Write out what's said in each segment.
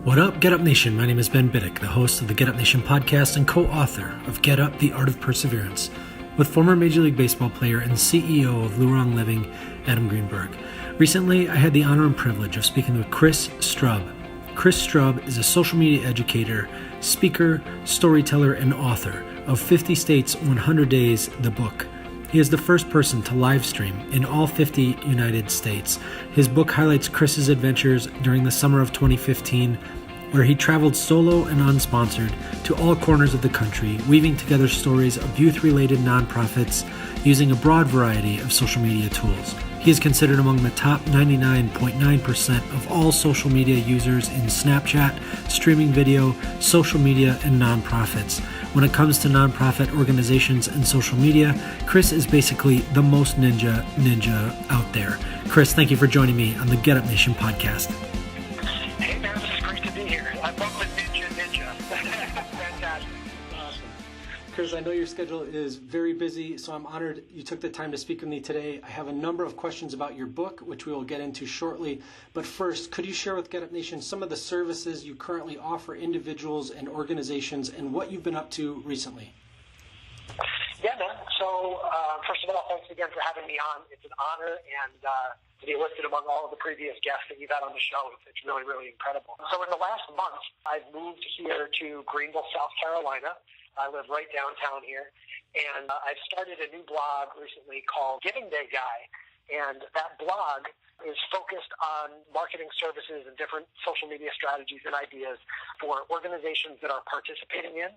What up, Get Up Nation? My name is Ben Biddick, the host of the Get Up Nation podcast and co-author of Get Up, The Art of Perseverance, with former Major League Baseball player and CEO of Lurong Living, Adam Greenberg. Recently, I had the honor and privilege of speaking with Chris Strub. Chris Strub is a social media educator, speaker, storyteller, and author of 50 States, 100 Days, the book. He is the first person to live stream in all 50 United States. His book highlights Chris's adventures during the summer of 2015, where he traveled solo and unsponsored to all corners of the country, weaving together stories of youth-related nonprofits using a broad variety of social media tools. He is considered among the top 99.9% of all social media users in Snapchat, streaming video, social media, and nonprofits. When it comes to nonprofit organizations and social media, Chris is basically the most ninja out there. Chris, thank you for joining me on the Get Up Nation podcast. Hey man, it's great to be here. I'm up with ninja. Fantastic. Awesome. Chris, I know your schedule is very busy, so I'm honored you took the time to speak with me today. I have a number of questions about your book, which we will get into shortly. But first, could you share with Get Up Nation some of the services you currently offer individuals and organizations and what you've been up to recently? Yeah, man. So, first of all, thanks again for having me on. It's an honor, and to be listed among all of the previous guests that you've had on the show, it's really, really incredible. So in the last month, I've moved here to Greenville, South Carolina. I live right downtown here, and I've started a new blog recently called Giving Day Guy, and that blog is focused on marketing services and different social media strategies and ideas for organizations that are participating in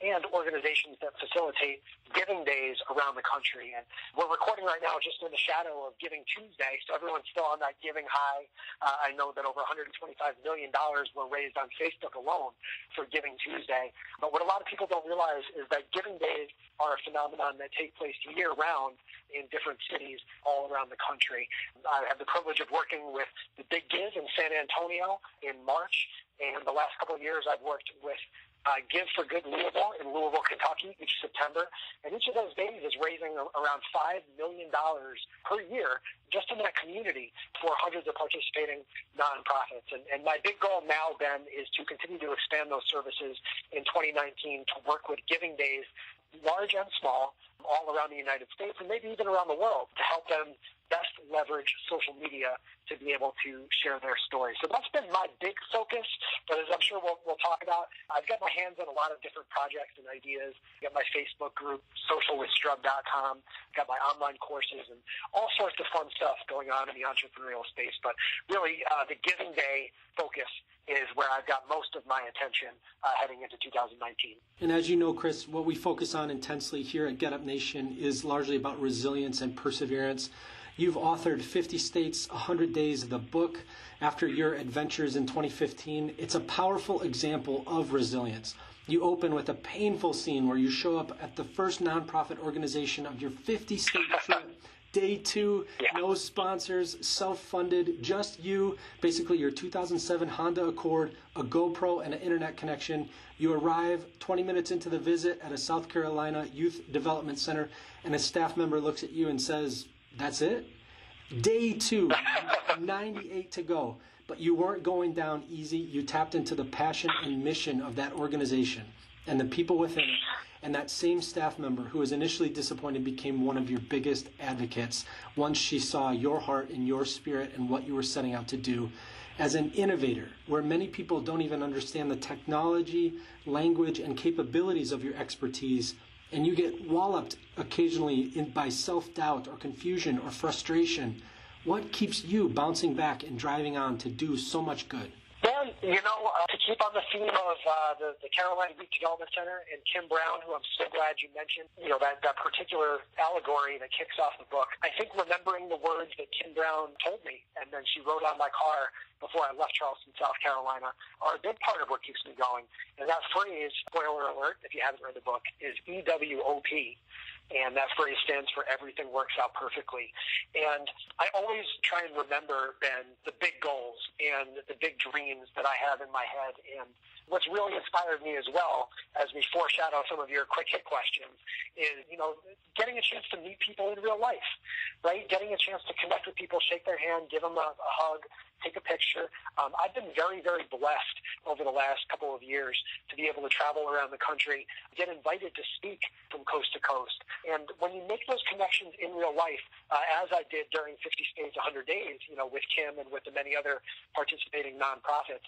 and organizations that facilitate giving days around the country. And we're recording right now just in the shadow of Giving Tuesday, so everyone's still on that giving high. I know that over $125 million were raised on Facebook alone for Giving Tuesday. But what a lot of people don't realize is that giving days are a phenomenon that take place year-round in different cities all around the country. I have the privilege of working with the Big Give in San Antonio in March, and the last couple of years I've worked with Give for Good Louisville in Louisville, Kentucky, each September. And each of those days is raising around $5 million per year just in that community for hundreds of participating nonprofits. And my big goal now, Ben, is to continue to expand those services in 2019 to work with giving days, large and small, all around the United States and maybe even around the world, to help them best leverage social media to be able to share their story. So that's been my big focus, but as I'm sure we'll talk about, I've got my hands on a lot of different projects and ideas. I've got my Facebook group, socialwithstrub.com, got my online courses, and all sorts of fun stuff going on in the entrepreneurial space. But really, the Giving Day focus is where I've got most of my attention heading into 2019. And as you know, Chris, what we focus on intensely here at Get Up Nation is largely about resilience and perseverance. You've authored 50 States, 100 Days, the book, after your adventures in 2015. It's a powerful example of resilience. You open with a painful scene where you show up at the first nonprofit organization of your 50-state trip. Day 2, no sponsors, self-funded, just you, basically your 2007 Honda Accord, a GoPro, and an internet connection. You arrive 20 minutes into the visit at a South Carolina Youth Development Center, and a staff member looks at you and says, "That's it?" Day 2, 98 to go. But you weren't going down easy. You tapped into the passion and mission of that organization and the people within it. And that same staff member who was initially disappointed became one of your biggest advocates once she saw your heart and your spirit and what you were setting out to do. As an innovator, where many people don't even understand the technology, language, and capabilities of your expertise, and you get walloped occasionally by self-doubt or confusion or frustration, what keeps you bouncing back and driving on to do so much good? Well, to keep on the theme of the Carolina Youth Development Center and Kim Brown, who I'm so glad you mentioned, that particular allegory that kicks off the book, I think remembering the words that Kim Brown told me and then she wrote on my car before I left Charleston, South Carolina, are a big part of what keeps me going. And that phrase, spoiler alert, if you haven't read the book, is EWOP. And that phrase stands for everything works out perfectly. And I always try and remember, Ben, the big goals and the big dreams that I have in my head. And what's really inspired me as well, as we foreshadow some of your quick hit questions, is, getting a chance to meet people in real life, right? Getting a chance to connect with people, shake their hand, give them a hug, take a picture. I've been very, very blessed over the last couple of years to be able to travel around the country, get invited to speak from coast to coast. And when you make those connections in real life, as I did during 50 States, 100 Days, with Kim and with the many other participating nonprofits,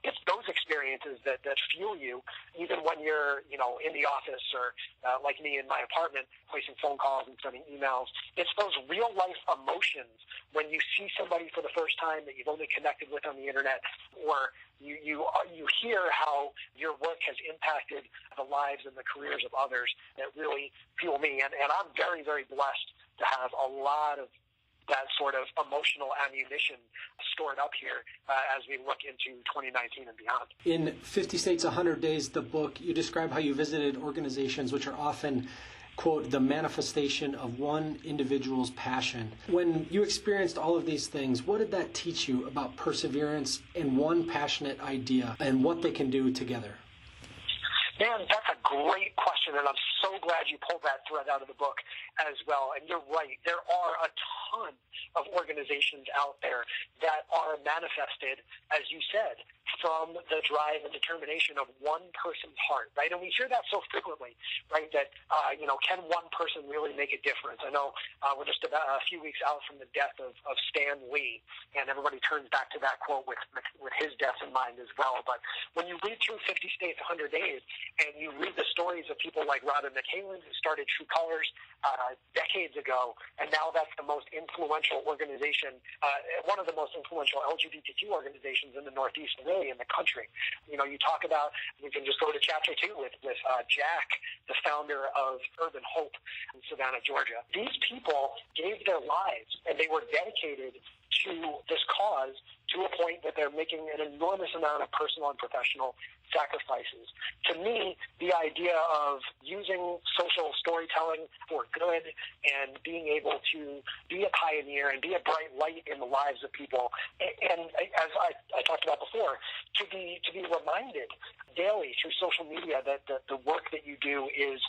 it's those experiences that fuel you, even when you're, in the office or like me in my apartment, placing phone calls and sending emails. It's those real life emotions when you see somebody for the first time that you've only connected with on the internet, or you hear how your work has impacted the lives and the careers of others, that really fuel me. And I'm very, very blessed to have a lot of that sort of emotional ammunition stored up here as we look into 2019 and beyond. In 50 States, 100 Days, the book, you describe how you visited organizations which are often, quote, the manifestation of one individual's passion. When you experienced all of these things, what did that teach you about perseverance and one passionate idea and what they can do together? Man, that's a great question, and I'm so glad you pulled that thread out of the book as well. And you're right, there are a ton of organizations out there that are manifested, as you said, from the drive and determination of one person's heart, right? And we hear that so frequently, right, that, can one person really make a difference? I know we're just about a few weeks out from the death of Stan Lee, and everybody turns back to that quote with his death in mind as well. But when you read through 50 States, 100 Days, and you read the stories of people like Robin McCallan, who started True Colors decades ago, and now that's the most influential organization, one of the most influential LGBTQ organizations in the Northeast, really in the country. You talk about, we can just go to chapter 2 with Jack, the founder of Urban Hope in Savannah, Georgia. These people gave their lives, and they were dedicated to this cause to a point that they're making an enormous amount of personal and professional sacrifices. To me, the idea of using social storytelling for good and being able to be a pioneer and be a bright light in the lives of people, and as I talked about before, to be reminded daily through social media that the work that you do is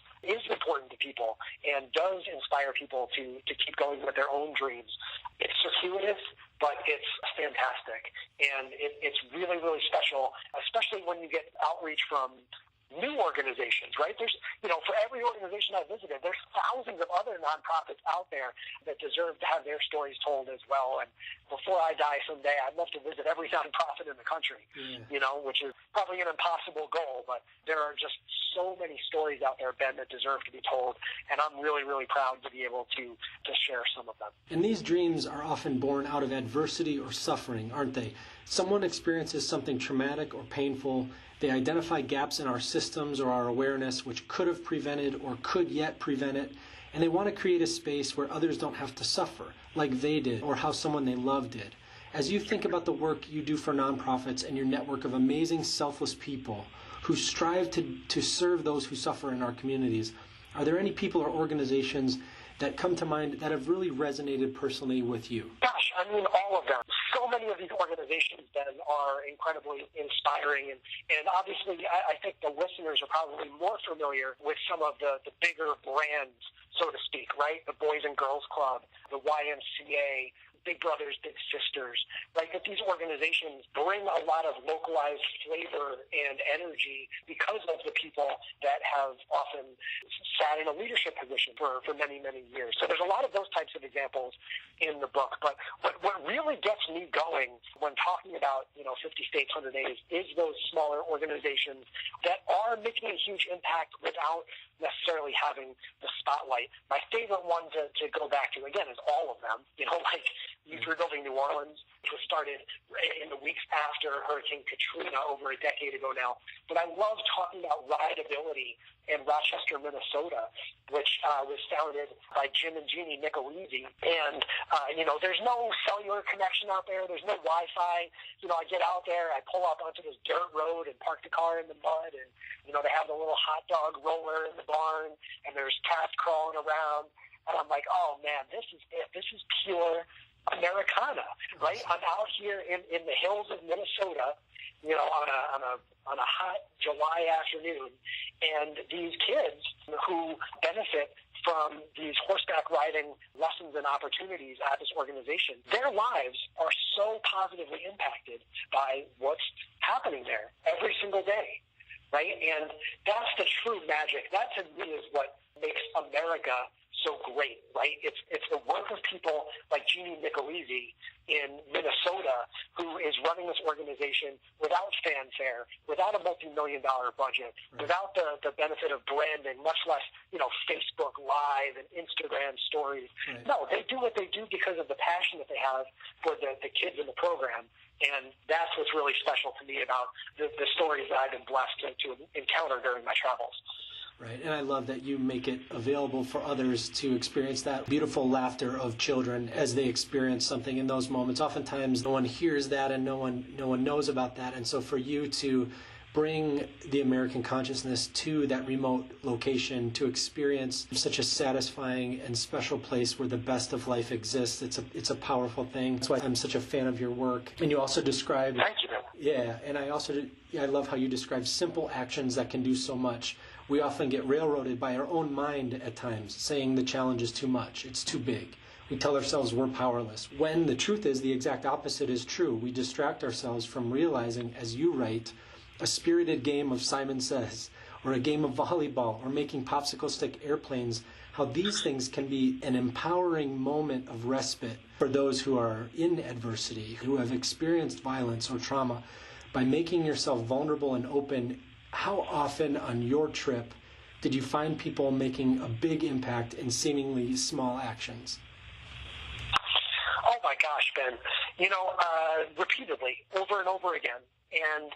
important to people and does inspire people to keep going with their own dreams. It's circuitous, but it's fantastic, and it's really, really special, especially when you get outreach from new organizations, right? There's, for every organization I visited, there's thousands of other nonprofits out there that deserve to have their stories told as well. And before I die someday, I'd love to visit every nonprofit in the country, which is probably an impossible goal, but there are just so many stories out there, Ben, that deserve to be told, and I'm really, really proud to be able to share some of them. And these dreams are often born out of adversity or suffering, aren't they? Someone experiences something traumatic or painful. They identify gaps in our systems or our awareness which could have prevented or could yet prevent it, and they want to create a space where others don't have to suffer like they did or how someone they love did. As you think about the work you do for nonprofits and your network of amazing selfless people who strive to serve those who suffer in our communities, are there any people or organizations that come to mind that have really resonated personally with you? Gosh, all of them. So many of these organizations then are incredibly inspiring, and obviously I think the listeners are probably more familiar with some of the bigger brands, so to speak, right? The Boys and Girls Club, the YMCA, Big Brothers, Big Sisters, right? That these organizations bring a lot of localized flavor and energy because of the people that have often sat in a leadership position for many, many years. So there's a lot of those types of examples in the book. But what really gets me going when talking about, 50 States, 100 Days is those smaller organizations that are making a huge impact without necessarily having the spotlight. My favorite one to go back to, again, is all of them. Like Youth Rebuilding New Orleans, which was started in the weeks after Hurricane Katrina over a decade ago now. But I love talking about rideability in Rochester, Minnesota, which was founded by Jim and Jeannie Nicolizi. And, there's no cellular connection out there. There's no Wi-Fi. I get out there, I pull up onto this dirt road and park the car in the mud, and, they have the little hot dog roller in the barn, and there's cats crawling around. And I'm like, oh, man, this is it. This is pure Americana, right? I'm out here in the hills of Minnesota, on a hot July afternoon, and these kids who benefit from these horseback riding lessons and opportunities at this organization, their lives are so positively impacted by what's happening there every single day, right? And that's the true magic. That to me is what makes America so great, right? It's the work of people like Jeannie Nicolizi in Minnesota, who is running this organization without fanfare, without a multi-million-dollar budget, right, without the benefit of branding, much less, Facebook Live and Instagram stories. Right. No, they do what they do because of the passion that they have for the kids in the program. And that's what's really special to me about the stories that I've been blessed to encounter during my travels. Right, and I love that you make it available for others to experience that beautiful laughter of children as they experience something in those moments. Oftentimes, no one hears that and no one knows about that. And so for you to bring the American consciousness to that remote location to experience such a satisfying and special place where the best of life exists, it's a powerful thing. That's why I'm such a fan of your work. And you also describe... Thank you. Yeah, and I love how you describe simple actions that can do so much. We often get railroaded by our own mind at times, saying the challenge is too much, it's too big. We tell ourselves we're powerless, when the truth is the exact opposite is true. We distract ourselves from realizing, as you write, a spirited game of Simon Says, or a game of volleyball, or making popsicle stick airplanes, how these things can be an empowering moment of respite for those who are in adversity, who have experienced violence or trauma. By making yourself vulnerable and open, how often on your trip did you find people making a big impact in seemingly small actions? Oh my gosh, Ben. Repeatedly, over and over again. And,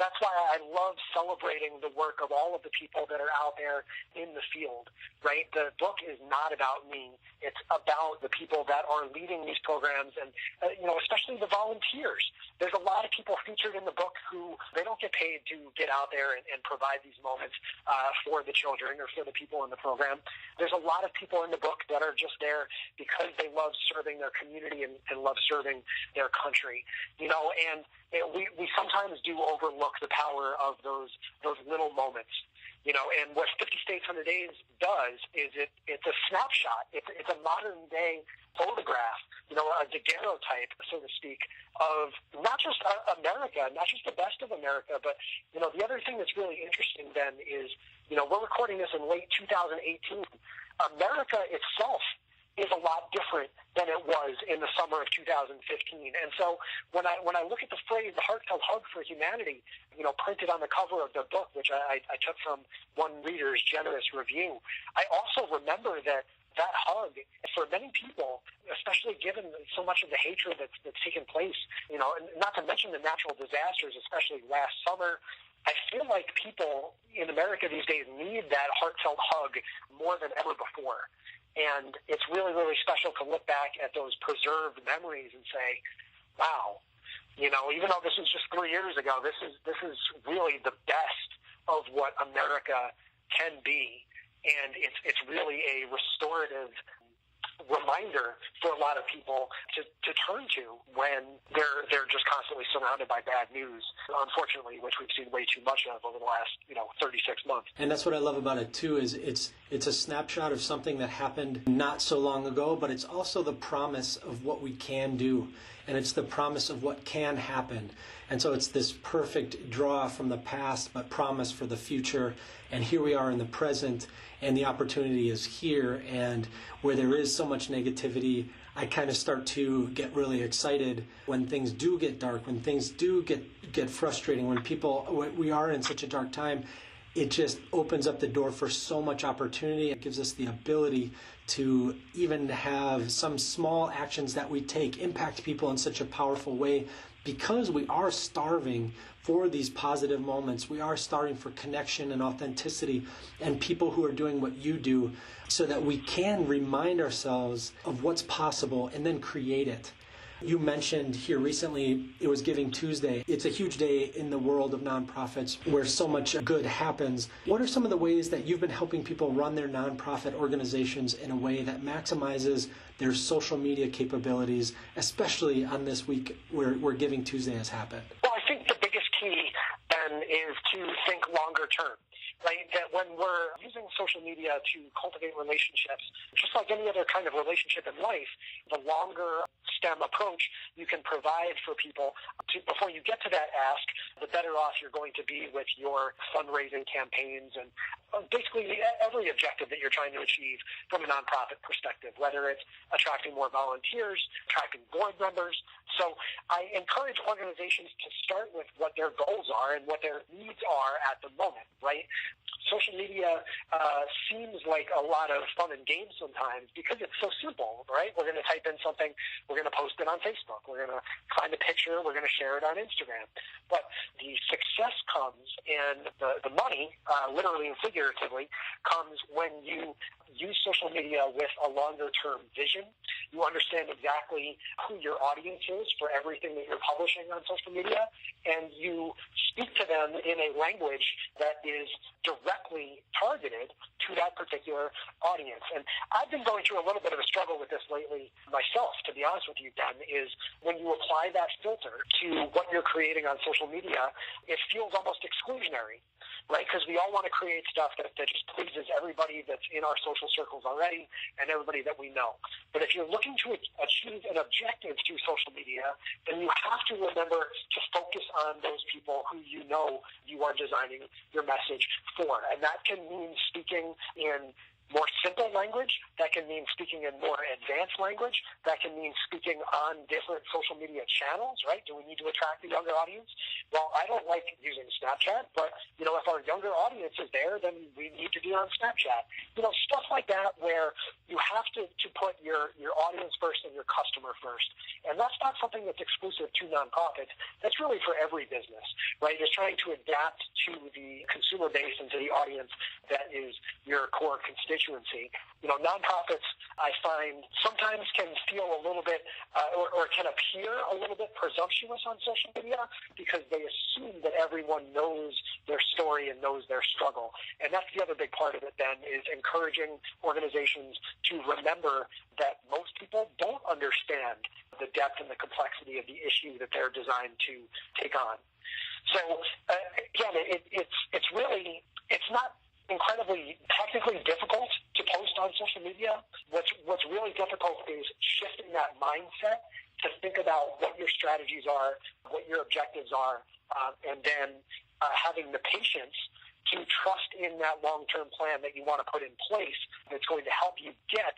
that's why I love celebrating the work of all of the people that are out there in the field, right? The book is not about me. It's about the people that are leading these programs and, especially the volunteers. There's a lot of people featured in the book who they don't get paid to get out there and provide these moments for the children or for the people in the program. There's a lot of people in the book that are just there because they love serving their community and love serving their country, and we sometimes do overlook the power of those little moments, and what 50 States, 100 Days does is it's a snapshot. It's a modern day photograph, a daguerreotype, so to speak, of not just America, not just the best of America, but, the other thing that's really interesting then is, we're recording this in late 2018. America itself is a lot different than it was in the summer of 2015. And so when I look at the phrase, the heartfelt hug for humanity, printed on the cover of the book, which I took from one reader's generous review, I also remember that hug, for many people, especially given so much of the hatred that's taken place, not to mention the natural disasters, especially last summer, I feel like people in America these days need that heartfelt hug more than ever before. And it's really, really special to look back at those preserved memories and say, wow, even though this was just 3 years ago, this is really the best of what America can be. And it's really a restorative reminder for a lot of people to turn to when they're just constantly surrounded by bad news, unfortunately, which we've seen way too much of over the last 36 months. And that's what I love about it too, is it's a snapshot of something that happened not so long ago, but it's also the promise of what we can do, and it's the promise of what can happen. And so it's this perfect draw from the past, but promise for the future. And here we are in the present, and the opportunity is here. And where there is so much negativity, I kind of start to get really excited when things do get dark, when things do get frustrating, when we are in such a dark time. it just opens up the door for so much opportunity. It gives us the ability to even have some small actions that we take impact people in such a powerful way, because we are starving for these positive moments. We are starving for connection and authenticity and people who are doing what you do, so that we can remind ourselves of what's possible and then create it. You mentioned here recently, it was Giving Tuesday. It's a huge day in the world of nonprofits where so much good happens. What are some of the ways that you've been helping people run their nonprofit organizations in a way that maximizes their social media capabilities, especially on this week where Giving Tuesday has happened? Well, I think the biggest key, Ben, is to think longer term. Right, that when we're using social media to cultivate relationships, just like any other kind of relationship in life, the longer stem approach you can provide for people before you get to that ask, the better off you're going to be with your fundraising campaigns and basically every objective that you're trying to achieve from a nonprofit perspective, whether it's attracting more volunteers, attracting board members. So I encourage organizations to start with what their goals are and what their needs are at the moment, right? Social media seems like a lot of fun and games sometimes because it's so simple, right? We're going to type in something, we're going to post it on Facebook, we're going to find a picture, we're going to share it on Instagram. But the success comes and the money, literally and figuratively, comes when you use social media with a longer-term vision. You understand exactly who your audience is for everything that you're publishing on social media, and you speak to them in a language that is directly targeted to that particular audience. And I've been going through a little bit of a struggle with this lately myself, to be honest with you, Ben, is when you apply that filter to what you're creating on social media, it feels almost exclusionary. Right, because we all want to create stuff that just pleases everybody that's in our social circles already and everybody that we know. But if you're looking to achieve an objective through social media, then you have to remember to focus on those people who you know you are designing your message for. And that can mean speaking in more simple language, that can mean speaking in more advanced language, that can mean speaking on different social media channels, right? Do we need to attract a younger audience? Well, I don't like using Snapchat, but, if our younger audience is there, then we need to be on Snapchat. Stuff like that where you have to put your audience first and your customer first. And that's not something that's exclusive to nonprofits. That's really for every business, right? Just trying to adapt to the consumer base and to the audience that is your core constituency. Nonprofits, I find, sometimes can feel a little bit or can appear a little bit presumptuous on social media because they assume that everyone knows their story and knows their struggle. And that's the other big part of it then, is encouraging organizations to remember that most people don't understand the depth and the complexity of the issue that they're designed to take on. So, again, it's not incredibly technically difficult to post on social media. What's really difficult is shifting that mindset to think about what your strategies are, what your objectives are, and then having the patience to trust in that long-term plan that you want to put in place that's going to help you get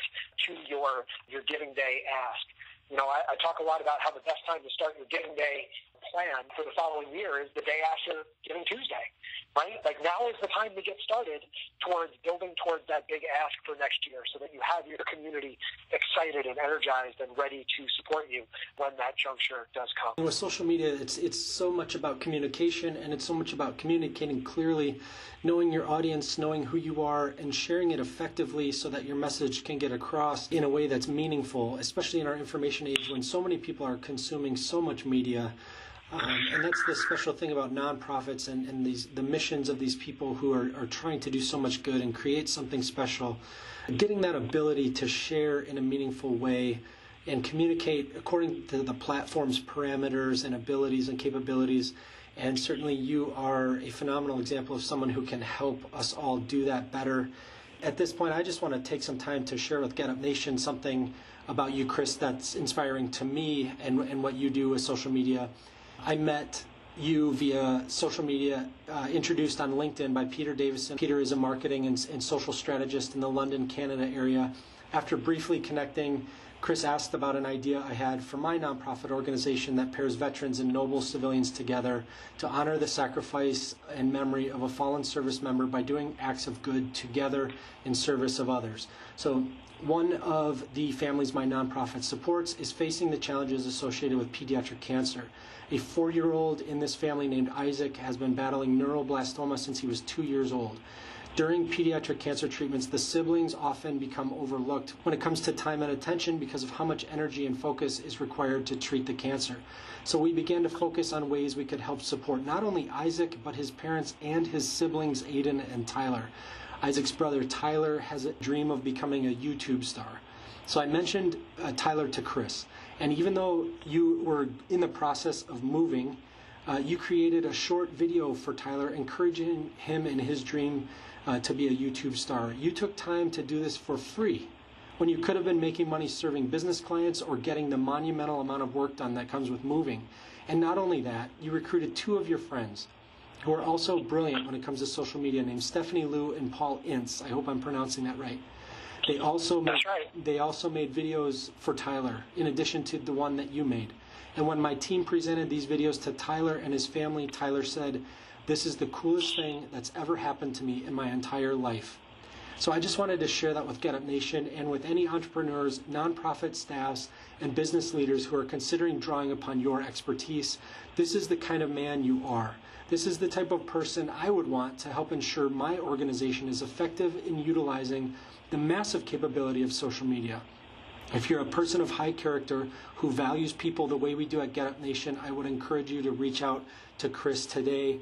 to your Giving Day ask. I talk a lot about how the best time to start your Giving Day plan for the following year is the day after Giving Tuesday, right? Like, now is the time to get started towards building towards that big ask for next year so that you have your community excited and energized and ready to support you when that juncture does come. With social media, it's so much about communication, and it's so much about communicating clearly, knowing your audience, knowing who you are, and sharing it effectively so that your message can get across in a way that's meaningful, especially in our information age when so many people are consuming so much media. And that's the special thing about nonprofits and the missions of these people who are trying to do so much good and create something special. Getting that ability to share in a meaningful way and communicate according to the platform's parameters and abilities and capabilities. And certainly you are a phenomenal example of someone who can help us all do that better. At this point, I just want to take some time to share with Get Up Nation something about you, Chris, that's inspiring to me and what you do with social media. I met you via social media, introduced on LinkedIn by Peter Davison. Peter is a marketing and social strategist in the London, Canada area. After briefly connecting, Chris asked about an idea I had for my nonprofit organization that pairs veterans and noble civilians together to honor the sacrifice and memory of a fallen service member by doing acts of good together in service of others. So one of the families my nonprofit supports is facing the challenges associated with pediatric cancer. A 4-year-old in this family named Isaac has been battling neuroblastoma since he was 2 years old. During pediatric cancer treatments, the siblings often become overlooked when it comes to time and attention because of how much energy and focus is required to treat the cancer. So we began to focus on ways we could help support not only Isaac, but his parents and his siblings, Aiden and Tyler. Isaac's brother, Tyler, has a dream of becoming a YouTube star. So I mentioned Tyler to Chris. And even though you were in the process of moving, you created a short video for Tyler encouraging him in his dream to be a YouTube star. You took time to do this for free when you could have been making money serving business clients or getting the monumental amount of work done that comes with moving. And not only that, you recruited 2 of your friends who are also brilliant when it comes to social media, named Stephanie Liu and Paul Ince. I hope I'm pronouncing that right. They also made videos for Tyler in addition to the one that you made. And when my team presented these videos to Tyler and his family, Tyler said, "This is the coolest thing that's ever happened to me in my entire life." So I just wanted to share that with Get Up Nation and with any entrepreneurs, nonprofit staffs, and business leaders who are considering drawing upon your expertise. This is the kind of man you are. This is the type of person I would want to help ensure my organization is effective in utilizing the massive capability of social media. If you're a person of high character who values people the way we do at Get Up Nation, I would encourage you to reach out to Chris today.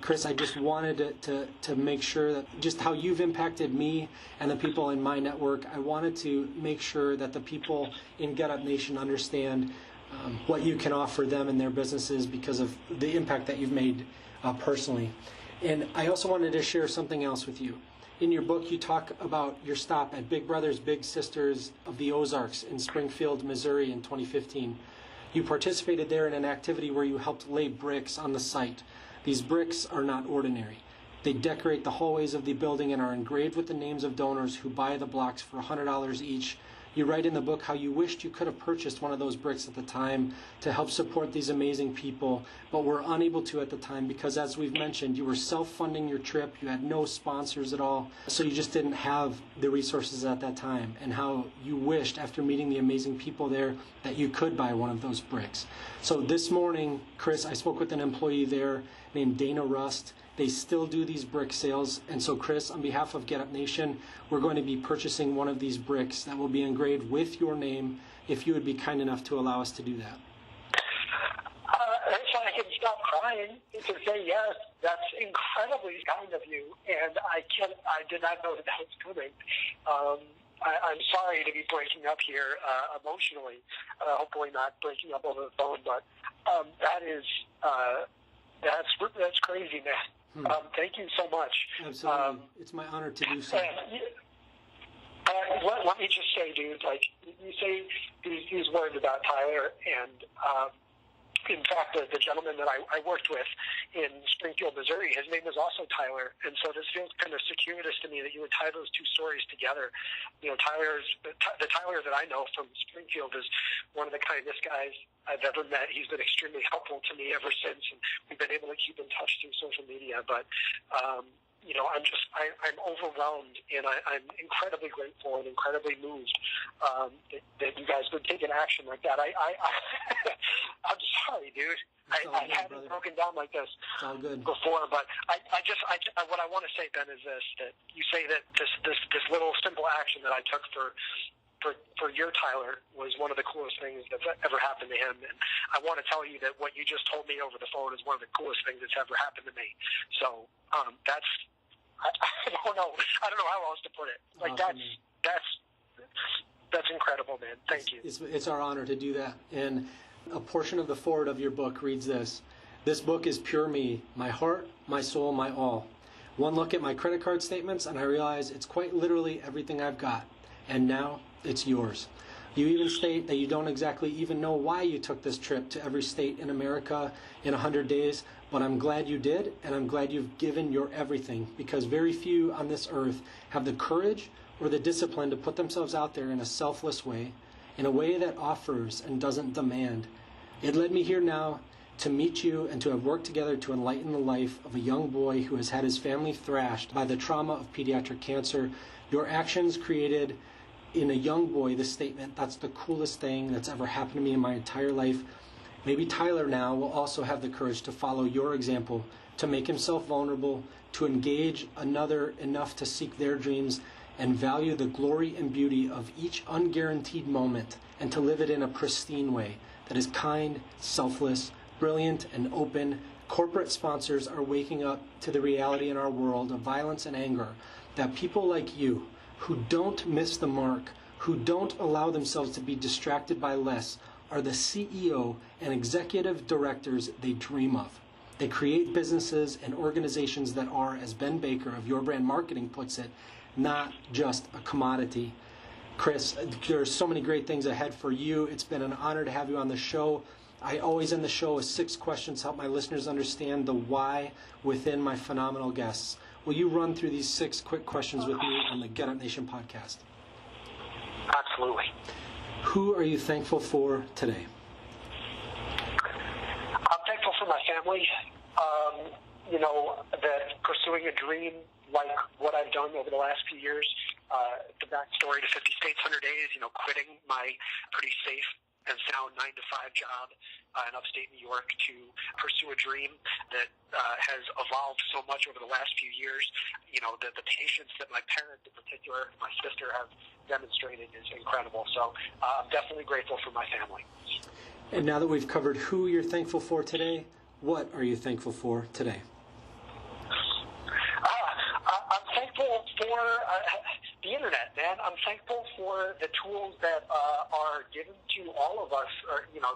Chris, I just wanted to make sure that just how you've impacted me and the people in my network, I wanted to make sure that the people in Get Up Nation understand what you can offer them and their businesses because of the impact that you've made personally. And I also wanted to share something else with you. In your book, you talk about your stop at Big Brothers Big Sisters of the Ozarks in Springfield, Missouri in 2015. You participated there in an activity where you helped lay bricks on the site. These bricks are not ordinary. They decorate the hallways of the building and are engraved with the names of donors who buy the blocks for $100 each. You write in the book how you wished you could have purchased one of those bricks at the time to help support these amazing people, but were unable to at the time because, as we've mentioned, you were self-funding your trip, you had no sponsors at all, so you just didn't have the resources at that time, and how you wished, after meeting the amazing people there, that you could buy one of those bricks. So this morning, Chris, I spoke with an employee there named Dana Rust. They still do these brick sales. And so, Chris, on behalf of Get Up Nation, we're going to be purchasing one of these bricks that will be engraved with your name, if you would be kind enough to allow us to do that. So I can stop crying to say yes. That's incredibly kind of you. And I did not know that was coming. I'm sorry to be breaking up here emotionally. Hopefully not breaking up over the phone, but that's crazy, man. Thank you so much. Absolutely. It's my honor to do so. Let me just say, dude, like, you say these words about Tyler, and in fact, the gentleman that I worked with in Springfield, Missouri, his name was also Tyler, and so this feels kind of circuitous to me that you would tie those two stories together. You know, the Tyler that I know from Springfield is one of the kindest guys I've ever met. He's been extremely helpful to me ever since, and we've been able to keep in touch through social media. But you know, I'm overwhelmed, and I'm incredibly grateful and incredibly moved that you guys would take an action like that. I'm sorry, dude. I haven't broken down like this before, but what I want to say, Ben, is this: that you say that this little simple action that I took for your Tyler was one of the coolest things that's ever happened to him. And I want to tell you that what you just told me over the phone is one of the coolest things that's ever happened to me. So I don't know how else to put it. Like, awesome. That's incredible, man. Thank you. It's our honor to do that. And a portion of the foreword of your book reads this: "This book is pure me, my heart, my soul, my all. One look at my credit card statements and I realize it's quite literally everything I've got. And now it's yours." You even state that you don't exactly even know why you took this trip to every state in America in 100 days, but I'm glad you did, and I'm glad you've given your everything, because very few on this earth have the courage or the discipline to put themselves out there in a selfless way in a way that offers and doesn't demand. It led me here now to meet you and to have worked together to enlighten the life of a young boy who has had his family thrashed by the trauma of pediatric cancer. Your actions created in a young boy the statement, "That's the coolest thing that's ever happened to me in my entire life." Maybe Tyler now will also have the courage to follow your example, to make himself vulnerable, to engage another enough to seek their dreams and value the glory and beauty of each unguaranteed moment, and to live it in a pristine way that is kind, selfless, brilliant, and open. Corporate sponsors are waking up to the reality in our world of violence and anger that people like you, who don't miss the mark, who don't allow themselves to be distracted by less, are the CEO and executive directors they dream of. They create businesses and organizations that are, as Ben Baker of Your Brand Marketing puts it, not just a commodity. Chris, there's so many great things ahead for you. It's been an honor to have you on the show. I always end the show with 6 questions to help my listeners understand the why within my phenomenal guests. Will you run through these 6 quick questions with me on the Get Up Nation podcast? Absolutely. Who are you thankful for today? I'm thankful for my family. That pursuing a dream like what I've done over the last few years, the backstory to 50 States, 100 Days, quitting my pretty safe and sound 9-to-5 job in upstate New York to pursue a dream that has evolved so much over the last few years. The patience that my parents in particular, my sister, have demonstrated is incredible. So I'm definitely grateful for my family. And now that we've covered who you're thankful for today, what are you thankful for today? I'm thankful for the internet, man. I'm thankful for the tools that are given to all of us,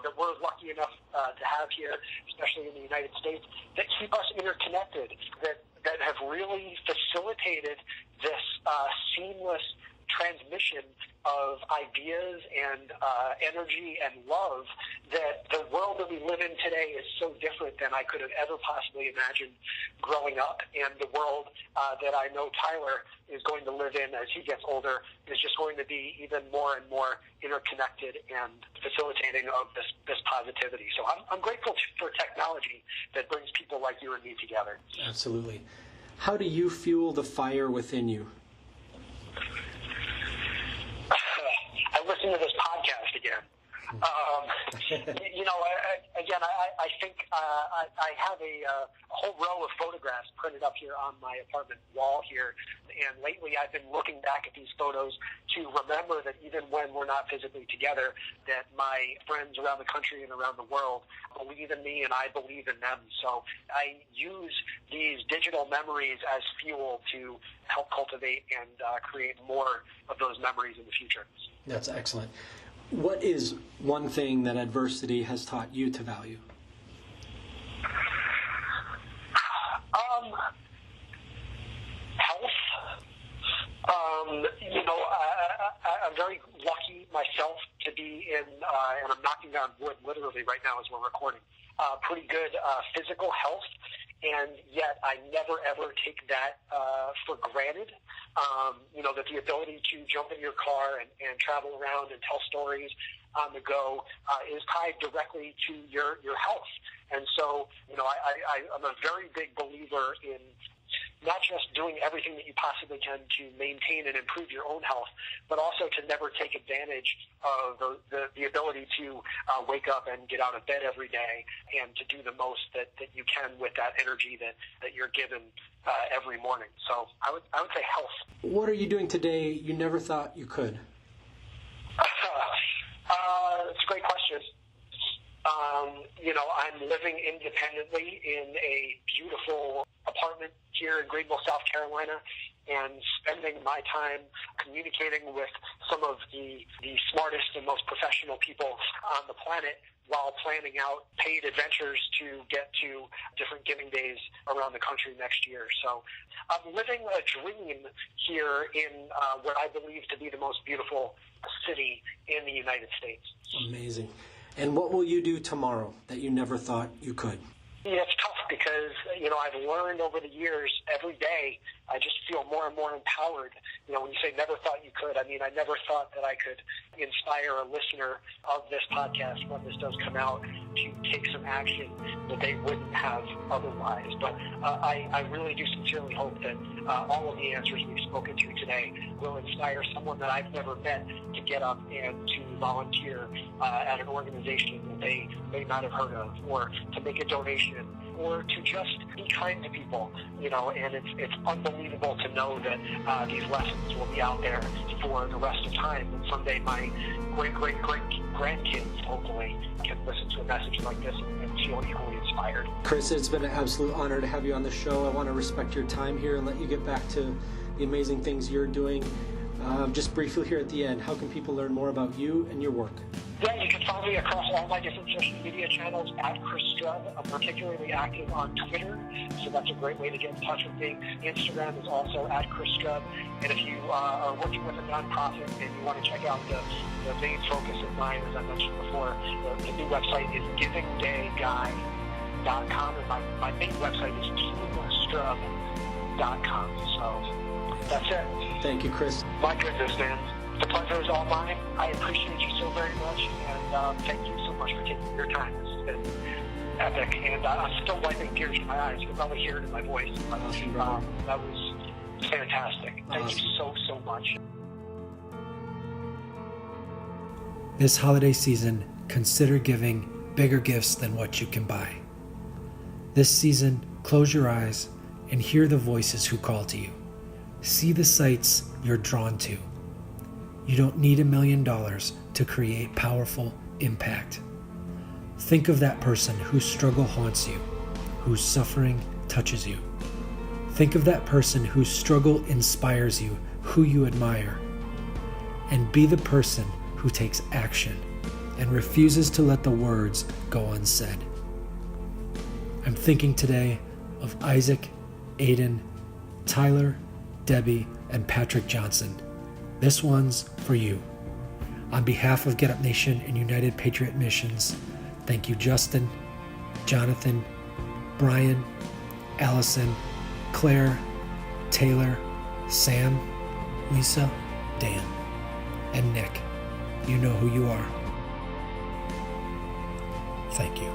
that we're lucky enough to have here, especially in the United States, that keep us interconnected, that have really facilitated this seamless transmission of ideas and energy and love, that the world that we live in today is so different than I could have ever possibly imagined growing up. And the world that I know Tyler is going to live in as he gets older is just going to be even more and more interconnected and facilitating of this positivity. So I'm grateful for technology that brings people like you and me together. Absolutely. How do you fuel the fire within you? I listen to this podcast again. I think I have a whole row of photographs printed up here on my apartment wall here, and lately I've been looking back at these photos to remember that even when we're not physically together, that my friends around the country and around the world believe in me and I believe in them. So I use these digital memories as fuel to help cultivate and create more of those memories in the future. That's excellent. What is one thing that adversity has taught you to value? Health. I'm very lucky myself to be in, and I'm knocking on wood literally right now as we're recording, pretty good physical health. And yet I never, ever take that for granted. That the ability to jump in your car and travel around and tell stories on the go is tied directly to your health. And so, I'm a very big believer in not just doing everything that you possibly can to maintain and improve your own health, but also to never take advantage of the ability to wake up and get out of bed every day and to do the most that you can with that energy that you're given every morning. So I would say health. What are you doing today you never thought you could? It's a great question. I'm living independently in a beautiful apartment here in Greenville, South Carolina, and spending my time communicating with some of the smartest and most professional people on the planet while planning out paid adventures to get to different giving days around the country next year. So I'm living a dream here in what I believe to be the most beautiful city in the United States. Amazing. And what will you do tomorrow that you never thought you could? Yeah, it's tough because, I've learned over the years every day I just feel more and more empowered. When you say never thought you could, I mean, I never thought that I could inspire a listener of this podcast when this does come out to take some action that they wouldn't have otherwise. But I really do sincerely hope that all of the answers we've spoken to today will inspire someone that I've never met to get up and to volunteer at an organization that they may not have heard of, or to make a donation, or to just be kind to people, and it's unbelievable to know that these lessons will be out there for the rest of time, and someday my great-great-great-grandkids hopefully can listen to a message like this and feel equally inspired. Chris, it's been an absolute honor to have you on the show. I want to respect your time here and let you get back to the amazing things you're doing. Just briefly here at the end, how can people learn more about you and your work? Yeah, you can follow me across all my different social media channels at Chris Strub. I'm particularly active on Twitter, so that's a great way to get in touch with me. Instagram is also at Chris Strub. And if you are working with a nonprofit and you want to check out the main focus of mine, as I mentioned before, the new website is givingdayguy.com, and my main website is teamstrub.com. So that's it. Thank you, Chris. My goodness, man. The pleasure is all mine. I appreciate you so very much, and thank you so much for taking your time. This has been epic, and I'm still wiping tears from my eyes. You can probably hear it in my voice. That was fantastic. Thank you so much. This holiday season, consider giving bigger gifts than what you can buy. This season, close your eyes and hear the voices who call to you. See the sights you're drawn to. You don't need $1 million to create powerful impact. Think of that person whose struggle haunts you, whose suffering touches you. Think of that person whose struggle inspires you, who you admire. And be the person who takes action and refuses to let the words go unsaid. I'm thinking today of Isaac, Aiden, Tyler, Debbie, and Patrick Johnson. This one's for you. On behalf of Get Up Nation and United Patriot Missions, thank you Justin, Jonathan, Brian, Allison, Claire, Taylor, Sam, Lisa, Dan, and Nick. You know who you are. Thank you.